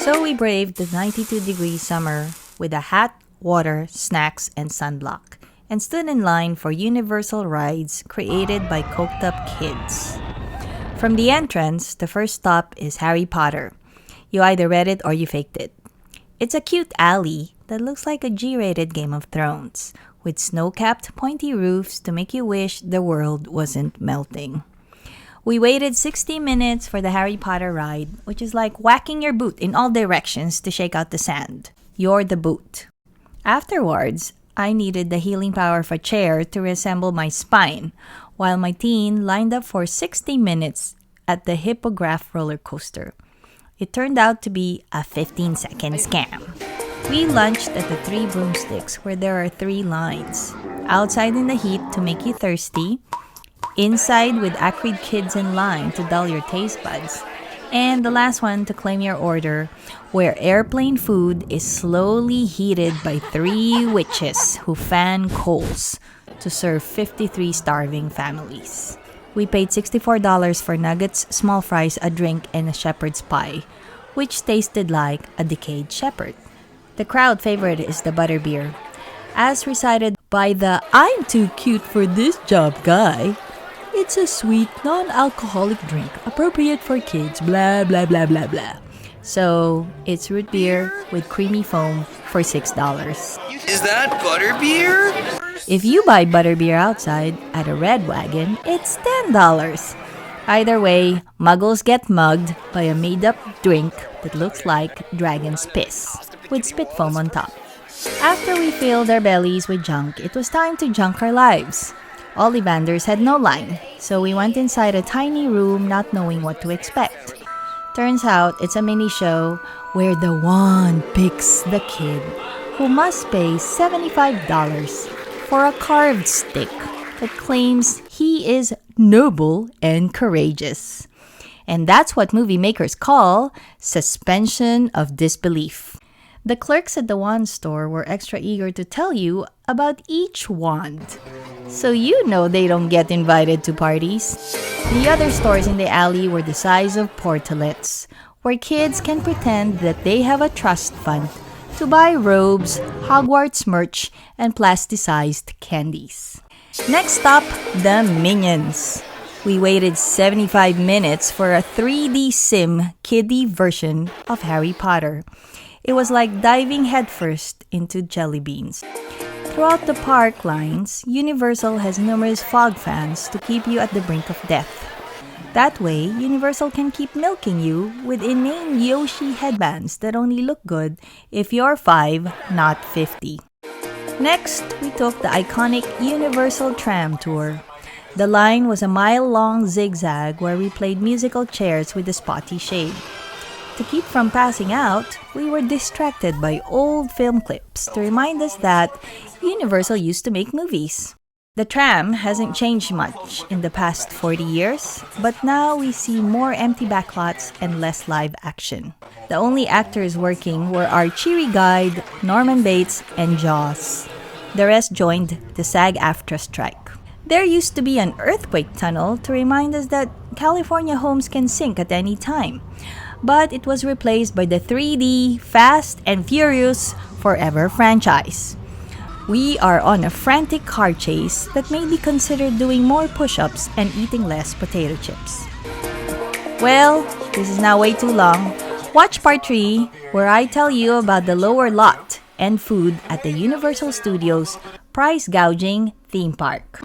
So we braved the 92-degree summer with a hat, water, snacks, and sunblock, and stood in line for universal rides created by coked-up kids. From the entrance, the first stop is Harry Potter. You either read it or you faked it. It's a cute alley that looks like a G-rated Game of Thrones, with snow-capped pointy roofs to make you wish the world wasn't melting. We waited 60 minutes for the Harry Potter ride, which is like whacking your boot in all directions to shake out the sand. You're the boot. Afterwards, I needed the healing power of a chair to reassemble my spine, while my teen lined up for 60 minutes at the Hippogriff roller coaster. It turned out to be a 15-second scam. We lunched at the Three Broomsticks, where there are 3 lines. Outside in the heat to make you thirsty, inside with acrid kids in line to dull your taste buds, and the last one to claim your order, where airplane food is slowly heated by 3 witches who fan coals to serve 53 starving families. We paid $64 for nuggets, small fries, a drink, and a shepherd's pie, which tasted like a decayed shepherd. The crowd favorite is the butterbeer. As recited by the "I'm too cute for this job" guy, it's a sweet, non-alcoholic drink appropriate for kids, blah blah blah blah blah. So, it's root beer with creamy foam for $6. Is that butterbeer? If you buy butterbeer outside at a Red Wagon, it's $10. Either way, muggles get mugged by a made-up drink that looks like dragon's piss, with spit foam on top. After we filled our bellies with junk, it was time to junk our lives. Ollivanders had no line, so we went inside a tiny room not knowing what to expect. Turns out it's a mini show where the wand picks the kid, who must pay $75 for a carved stick that claims he is noble and courageous. And that's what movie makers call suspension of disbelief. The clerks at the wand store were extra eager to tell you about each wand, so you know they don't get invited to parties. The other stores in the alley were the size of portlets, where kids can pretend that they have a trust fund to buy robes, Hogwarts merch, and plasticized candies. Next stop, the Minions. We waited 75 minutes for a 3D sim kiddie version of Harry Potter. It was like diving headfirst into jelly beans. Throughout the park lines, Universal has numerous fog fans to keep you at the brink of death. That way, Universal can keep milking you with inane Yoshi headbands that only look good if you're 5, not 50. Next, we took the iconic Universal Tram tour. The line was a mile-long zigzag where we played musical chairs with a spotty shade. To keep from passing out, we were distracted by old film clips to remind us that Universal used to make movies. The tram hasn't changed much in the past 40 years, but now we see more empty backlots and less live action. The only actors working were our cheery guide, Norman Bates, and Jaws. The rest joined the SAG-AFTRA strike. There used to be an earthquake tunnel to remind us that California homes can sink at any time, but it was replaced by the 3D Fast and Furious Forever franchise. We are on a frantic car chase that made me consider doing more push-ups and eating less potato chips. Well, this is now way too long. Watch part 3, where I tell you about the lower lot and food at the Universal Studios price gouging theme park.